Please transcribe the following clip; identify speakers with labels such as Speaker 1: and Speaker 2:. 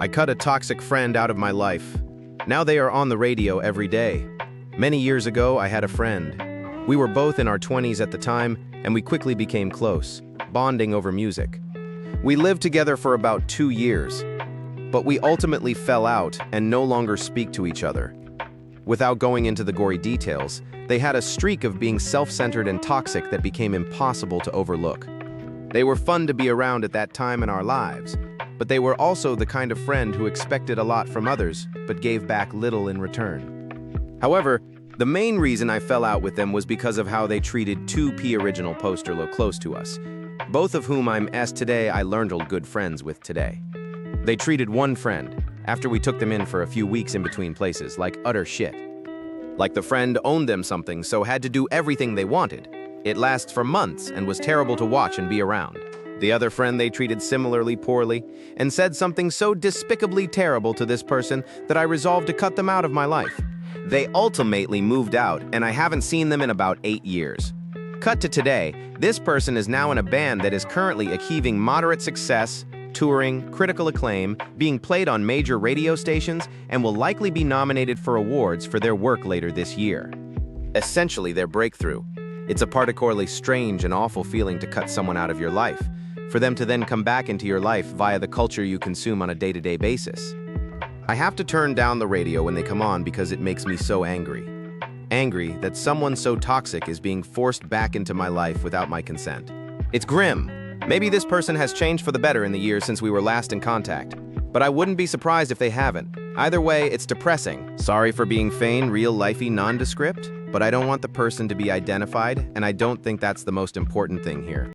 Speaker 1: I cut a toxic friend out of my life. Now they are on the radio every day. Many years ago, I had a friend. We were both in our 20s at the time, and we quickly became close, bonding over music. We lived together for about 2 years, but we ultimately fell out and no longer speak to each other. Without going into the gory details, they had a streak of being self-centered and toxic that became impossible to overlook. They were fun to be around at that time in our lives, but they were also the kind of friend who expected a lot from others, but gave back little in return. However, the main reason I fell out with them was because of how they treated two original posterlo close to us, both of whom I'm today I learned good friends with today. They treated one friend, after we took them in for a few weeks in between places, like utter shit. Like the friend owned them something, so had to do everything they wanted. It lasts for months and was terrible to watch and be around. The other friend they treated similarly poorly and said something so despicably terrible to this person that I resolved to cut them out of my life. They ultimately moved out, and I haven't seen them in about 8 years. Cut to today, this person is now in a band that is currently achieving moderate success, touring, critical acclaim, being played on major radio stations, and will likely be nominated for awards for their work later this year. Essentially their breakthrough. It's a particularly strange and awful feeling to cut someone out of your life, for them to then come back into your life via the culture you consume on a day-to-day basis. I have to turn down the radio when they come on because it makes me so angry. Angry that someone so toxic is being forced back into my life without my consent. It's grim. Maybe this person has changed for the better in the years since we were last in contact, but I wouldn't be surprised if they haven't. Either way, it's depressing. Sorry for being vain, real-lifey, nondescript, but I don't want the person to be identified, and I don't think that's the most important thing here.